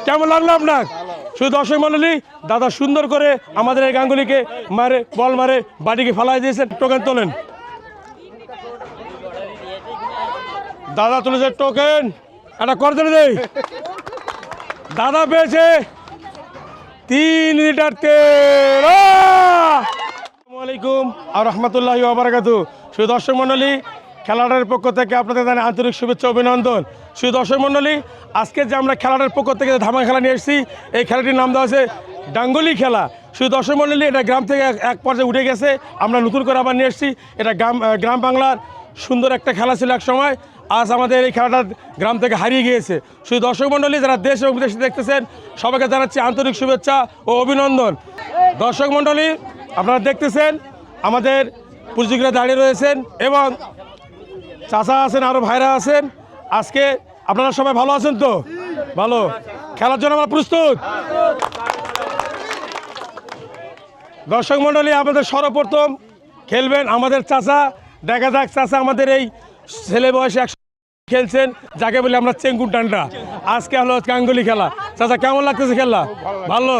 কেমন লাগলো আপনার? শুধু দর্শক মণ্ডলী, দাদা সুন্দর করে আমাদের এই গাঙ্গুলিকে মারে বল মারে বাড়িকে ফালাই দিয়েছেন। টোকেন তোলেন, দাদা তুলেছে টোকেন, একটা করে দিলে দেই। দাদা পেয়েছে 3 লিটার তেল। আসসালামু আলাইকুম আর রহমতুল্লাহি ওয়া বারাকাতুহু। শুধু দর্শক মণ্ডলী, খেলাটার পক্ষ থেকে আপনাদের জানাই আন্তরিক শুভেচ্ছা অভিনন্দন। শুধু দর্শক মণ্ডলী, আজকে যে আমরা খেলাটার পক্ষ থেকে ধামা খেলা নিয়ে এসেছি, এই খেলাটির নাম দেওয়া আছে ডাঙ্গুলি খেলা। শুধু দর্শক মণ্ডলী, এটা গ্রাম থেকে এক পর্যায়ে উঠে গেছে, আমরা নতুন করে আবার নিয়ে এসেছি। এটা গ্রাম বাংলার সুন্দর একটা খেলা ছিল এক সময়, আজ আমাদের এই খেলাটা গ্রাম থেকে হারিয়ে গিয়েছে। শুধু দর্শক মণ্ডলী, যারা দেশ এবং বিদেশে দেখতেছেন, সবাইকে জানাচ্ছি আন্তরিক শুভেচ্ছা ও অভিনন্দন। দর্শক মণ্ডলী, আপনারা দেখতেছেন আমাদের পুরুষরা দাঁড়িয়ে রয়েছেন এবং চাচা আছেন, আরও ভাইরা আছেন। আজকে আপনারা সবাই ভালো আছেন তো? ভালো। খেলার জন্য আমরা প্রস্তুত। দর্শক মণ্ডলী, আমাদের সর্বপ্রথম খেলবেন আমাদের চাচা। দেখা যাক চাচা আমাদের এই ছেলে বয়সে খেলছেন, যাকে বলি আমরা চেঙ্গুর ডান্ডা। আজকে হলো গাঙ্গুলি খেলা। চাচা কেমন লাগতেছে খেলা? ভালো।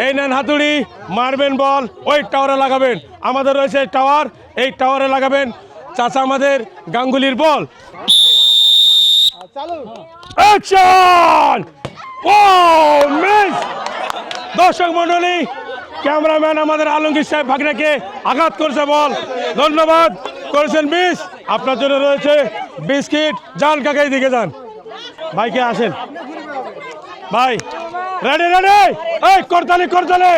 এই নেন হাতুড়ি, মারবেন বল, ওই টাওয়ারে লাগাবেন। আমাদের রয়েছে টাওয়ার, এই টাওয়ারে লাগাবেন চাচা আমাদের গাঙ্গুলির বল। অ্যাকশন! ও মিস! দর্শক মণ্ডলী, ক্যামেরাম্যান আমাদের আলমগীর সাহেব ভাগনাকে আঘাত করেছে বল, ধন্যবাদ করেছেন মিস। আপনার জন্য রয়েছে বিস্কিট। যান কাকাই দিকে যান, ভাইকে আসেন ভাই। রেডি রেডি, এই করতালি করতালি।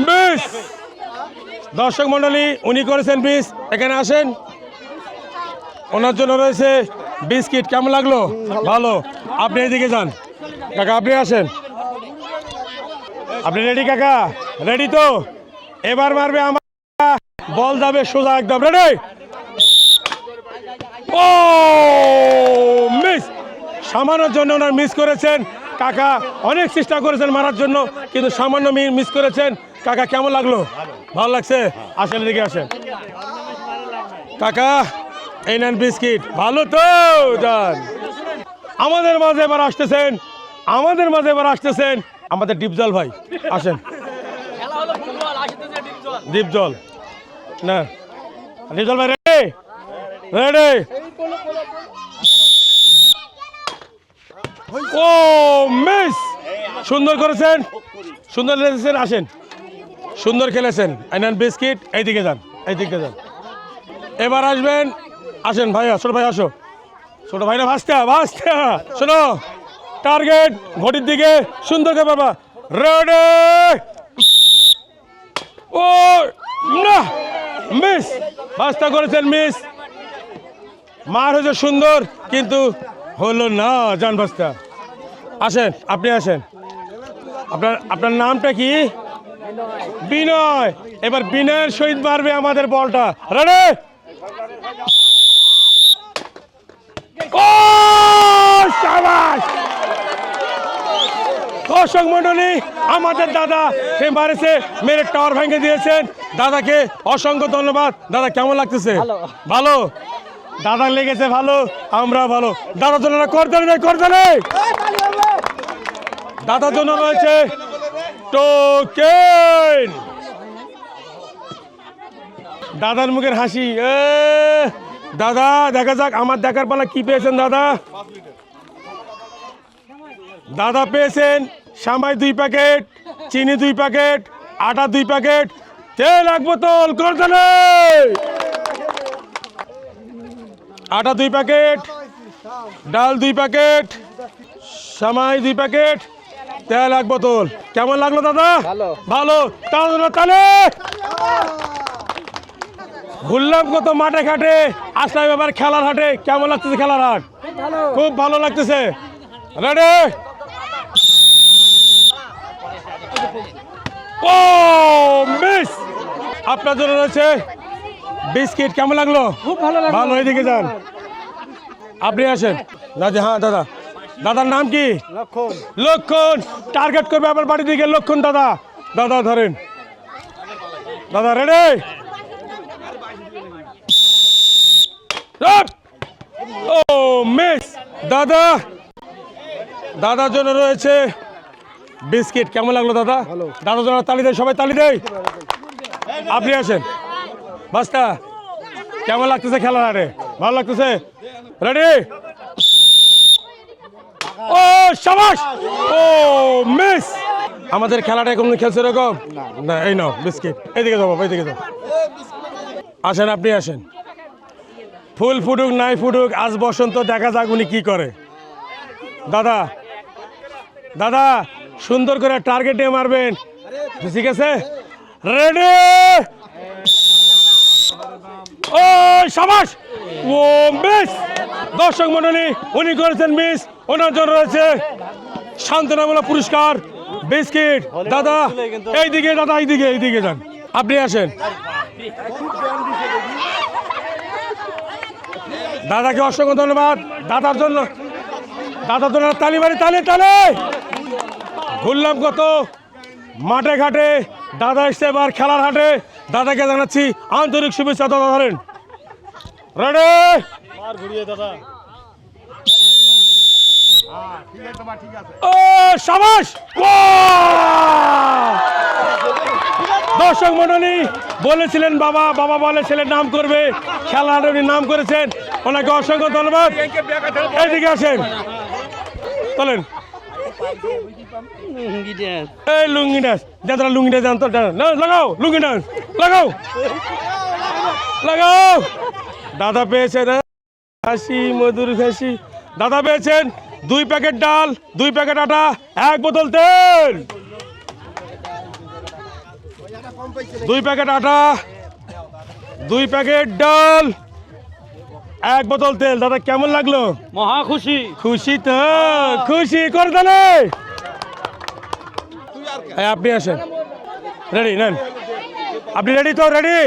মিস। দর্শক মণ্ডলী, উনি করেছেন মিস, এখানে আসেন। ওনার জন্য রয়েছে বিস্কিট। কেমন লাগলো? ভালো। আপনি এদিকে যান কাকা, আপনি আসেন। আপনি রেডি কাকা? রেডি তো? এবার মারবে আমার বল, যাবে সোজা একদম। রেডি? ও মিস! সামান্যর জন্য ওনার মিস করেছেন। কাকা অনেক চেষ্টা করেছেন মারার জন্য, কিন্তু সামান্য মিস করেছেন। কাকা কেমন লাগলো? ভালো লাগছে? আসেন এদিকে আসেন কাকা, এই নেন বিস্কিট। ভালো তো? যান। আমাদের মাঝে এবার আসতেছেন আমাদের ডিপজল ভাই। আসেন। ডিপজল না, ডিপজল ভাই রেডি? রেডি? ও মিস! সুন্দর করেছেন, সুন্দর খেলেছেন। আসেন, সুন্দর খেলেছেন। এই নেন বিস্কিট, এইদিকে যান, এইদিকে যান। এবার আসবেন, আসেন ভাইয়া, ছোট ভাই আসো। ছোট ভাইরা ভাসতে শোনো, টার্গেট ঘটির দিকে, সুন্দর করে বাবা। রেডি? ও না, মিস! ভাস্তা করেছেন, মিস। মার হয়েছে সুন্দর, কিন্তু হলো না। জান ভাস্তা, আসেন, আপনি আসেন। আপনার নামটা কি? বিনয়। এবার বিনয়ের সহিত মারবে আমাদের বলটা। রেডি? ও শাবাশ! দর্শক মণ্ডলী, আমাদের দাদা সে মারেছে, মেরে টাওয়ার ভেঙে দিয়েছেন। দাদাকে অসংখ্য ধন্যবাদ। দাদা কেমন লাগতেছে? ভালো। দাদা লেগেছে ভালো, আমরা ভালো। দাদার জন্য করতে নেই। দাদার জন্য রয়েছে টোকেন। দাদার মুখের হাসি। দাদা দেখা যাক, আমার দেখার পালা কি পেয়েছেন দাদা? দাদা পেয়েছেন সামাই 2 প্যাকেট, চিনি 2 প্যাকেট, আটা 2 প্যাকেট, তেল 1 বোতল। করতালে আটা 2 প্যাকেট, ডাল 2 প্যাকেট, সামাই 2 প্যাকেট, তেল 1 বোতল। কেমন লাগলো দাদা? ভালো। তাহলে ঘুরলাম কত মাঠে ঘাটে, আসলাম এবার খেলার হাটে। কেমন লাগতেছে খেলার হাট? খুব ভালো লাগতেছে। রেডি? ও মিস! আপনার জন্য রয়েছে বিস্কিট। কেমন লাগলো? খুব ভালো। ভালো। এদিকে যান, আপনি আসেন। দাদা, হ্যাঁ দাদা। দাদার নাম কি? লক্ষণ। টার্গেট করবে আমার বাড়ি দিকে। লক্ষণ দাদা। দাদা ধরেন। দাদা রেডি? ও মিস। দাদা, দাদার জন্য রয়েছে বিস্কিট। কেমন লাগলো দাদা? দাদার জন্য তালি দেয়, সবাই তালি দেয়। আপনি আসেন বাস্তা, কেমন লাগতেছে খেলার আরে? ভালো লাগতেছে? রেডি? ও শাবাশ! ও মিস। আমাদের খেলাটা কোন খেলছে এরকম না। এই নাও বিস্কিট, এইদিকে যাবো, এইদিকে যাও। আসেন, আপনি আসেন। ফুল ফুটুক নাই ফুটুক, আজ বসন্ত, দেখা যাক উনি কি করে। দাদা, দাদা সুন্দর করে টার্গেট দিয়ে মারবেন, ঠিক আছে? রেডি? ও শাবাশ! ও মিস। দর্শক মণ্ডলী, উনি করেছেন মিস। ওনার জন্য রয়েছে সান্ত্বনামূলক পুরস্কার, বিস্কিট। দাদা এইদিকে, দাদা এইদিকে, এইদিকে যান, আপনি আসেন। দাদাকে অসংখ্য ধন্যবাদ। দাদার জন্য, দাদার জন্য তালি মারি, তালি তালি। ঘুরলাম কত মাঠে ঘাটে, দাদা এসছে এবার খেলার হাটে। দাদাকে জানাচ্ছি আন্তরিক শুভেচ্ছা। দাদা ধরেন, রেডি? ও শাবাশ! দর্শক মণ্ডলী, বলেছিলেন বাবা, বাবা বলে ছেলের নাম করবে, খেলার উনি নাম করেছেন, ওনাকে অসংখ্য ধন্যবাদ। এইদিকে আসেন, চলেন। এই লুঙ্গি ডান্স, যারা লুঙ্গি ডান্স জানতো, লাগাও লুঙ্গি ডান্স, লাগাও লাগাও। দাদা পেয়েছেন হাসি, মধুর হাসি। দাদা পেয়েছেন 2 প্যাকেট ডাল, 2 প্যাকেট আটা, 1 বোতল তেল। 2 প্যাকেট আটা, 2 প্যাকেট ডাল, 1 বোতল তেল। দাদা কেমন লাগলো? মহা খুশি। খুশি তো? খুশি করে তাহলে আপনি আসেন। রেডি নেন, আপনি রেডি তো? রেডি?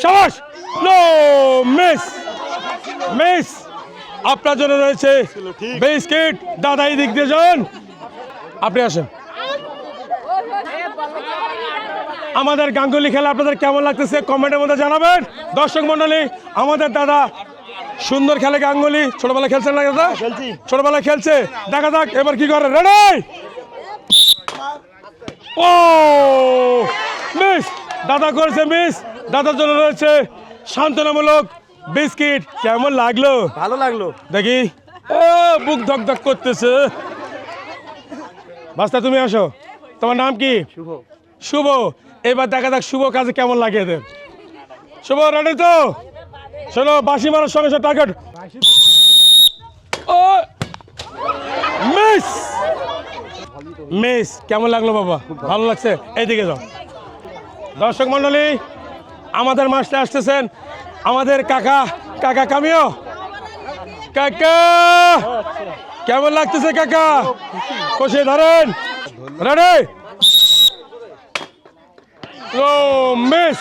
শাবাশ! No miss, miss. আপনার জন্য রয়েছে বিস্কিট। দাদা এই দিক দিয়ে যান, আপনি আসেন। আমাদের গাঙ্গুলি খেলা আপনাদের কেমন লাগতেছে কমেন্টের মধ্যে জানাবেন। দর্শক মণ্ডলী, আমাদের দাদা সুন্দর খেলে গাঙ্গুলি। ছোটবেলায় খেলছেন না দাদা? ছোটবেলায় খেলছে, দেখা যাক এবার কি করে। রেডি? ও মিস। দাদা করেছে মিস। দাদার জন্য রয়েছে সান্ত্বনামূলক বিস্কিট। কেমন লাগলো? ভালো লাগলো। দেখি, ও বুক ধক ধক করতেছে। বাস্তা তুমি আসো, তোমার নাম কি? শুভ। শুভ। এবার দেখা যাক শুভ কাজে কেমন লাগে এদের। শুভ রেডি তো? শোনো, বাঁশি মারার সঙ্গে সঙ্গে টার্গেট। ও মিস, মিস। কেমন লাগলো বাবা? ভালো লাগছে? এইদিকে যাও। দর্শক মণ্ডলী, আমাদের মাসে আসতেছেন আমাদের কাকা, কাকা কামিও। কাকা কেমন লাগতেছে কাকা? খুশি? ধরেন, রেডি? ও মিস।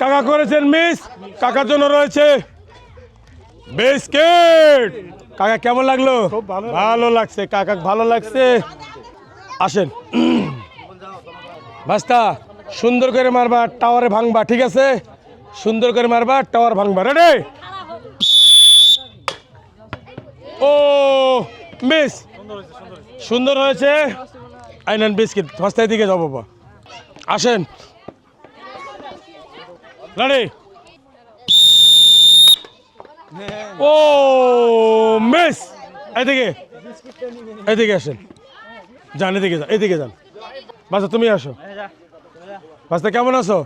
কাকা করেছেন মিস। কাকার জন্য রয়েছে বিস্কিট। কাকা কেমন লাগলো? ভালো লাগছে কাকা, ভালো লাগছে। আসেন বাস্তা, সুন্দর করে মারবা, টাওয়ারে ভাঙবা, ঠিক আছে? সুন্দর করে মারবা, টাওয়ার ভাঙবা। রেডি? ও মিস। সুন্দর হয়েছে। আইনেন বিস্কিট, রাস্তায় দিকে যাবো বাবা। আসেন, রেডি? ও মিস। এইদিকে, এইদিকে আসেন, যান এদিকে, যান এদিকে যান। বাচ্চা তুমি আসো। বাচ্চা কেমন আছো?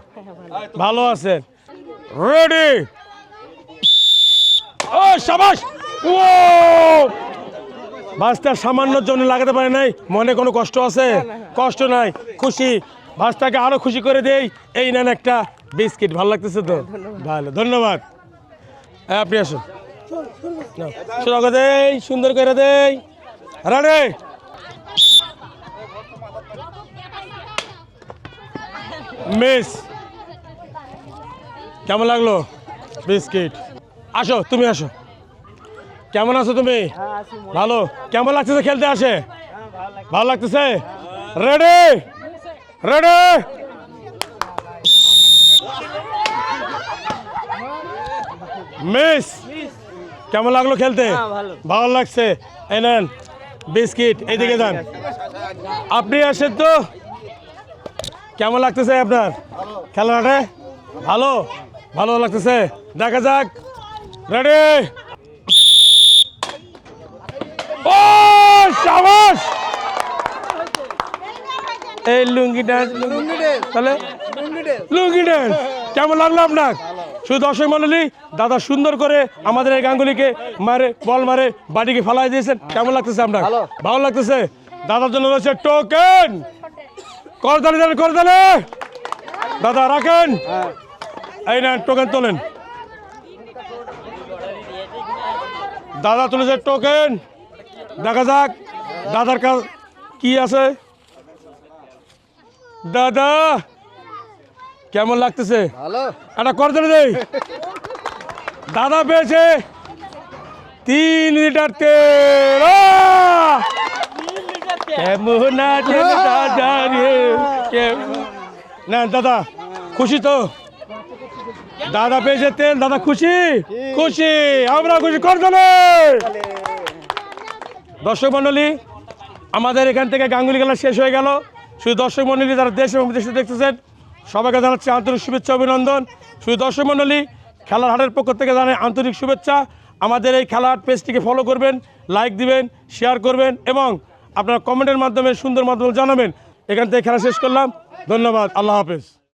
ভালো আছেন? রেডি? ও শাবাশ! ও বাচ্চা সামান্যর জন্য লাগাতে পারে নাই, মনে কোনো কষ্ট আছে? কষ্ট নাই, খুশি। বাচ্চাকে আরো খুশি করে দেই। এই নেন একটা বিস্কিট। ভালো লাগতেছে তো? ভালো, ধন্যবাদ। হ্যাঁ আপনি আসুন, সোজা দেই, সুন্দর করে দেই। রেডি? মিস। কেমন লাগলো বিস্কিট? আসো, তুমি আসো। কেমন আছো তুমি? ভালো। কেমন লাগতেছে খেলতে আসে? ভালো লাগতেছে? রেডি? রেডি? মিস কেমন লাগলো খেলতে? ভালো লাগছে। এই নেন বিস্কিট, এইদিকে যান। আপনি আসেন তো, কেমন লাগতেছে আপনার খেলাটা? ভালো ভালো লাগতেছে। দেখা যাক, রেডি? ও সাবাস! এই লুঙ্গি ডান্স, তাহলে লুঙ্গি ডান্স কেমন লাগলো আপনার? শুধু দর্শক মণ্ডলী, দাদা সুন্দর করে আমাদের এই গাঙ্গুলিকে মারে, বল মারে বাড়িকে ফালাই দিয়েছেন। কেমন লাগতেছে আপনার? ভালো লাগতেছে। দাদার জন্য রয়েছে টোকেন। করতালি দেন, করতালি। দাদা রাখেন, এই নেন টোকেন তোলেন। দাদা তুলেছে টোকেন। দেখা যাক দাদার কাছে কি আছে। দাদা কেমন লাগতেছে? একটা করতালি দেই। দাদা পেয়েছে 3 লিটার তেল। কেমন আছেন দাদা রে? না দাদা খুশি তো? দাদা পেয়েছে তেল, দাদা খুশি? খুশি, আমরা খুশি। করতালি। দর্শক মণ্ডলী, আমাদের এখান থেকে গাঙ্গুলি খেলা শেষ হয়ে গেল। শুধু দর্শক মণ্ডলী যারা দেশ এবং বিদেশে দেখতেছেন সবাইকে জানাচ্ছি আন্তরিক শুভেচ্ছা, অভিনন্দন। শুধু দর্শক মণ্ডলী, খেলার হাটের পক্ষ থেকে জানাই আন্তরিক শুভেচ্ছা। আমাদের এই খেলার পেজটিকে ফলো করবেন, লাইক দিবেন, শেয়ার করবেন এবং আপনারা কমেন্টের মাধ্যমে সুন্দর মাধ্যমে জানাবেন। এখান থেকে খেলা শেষ করলাম। ধন্যবাদ। আল্লাহ হাফেজ।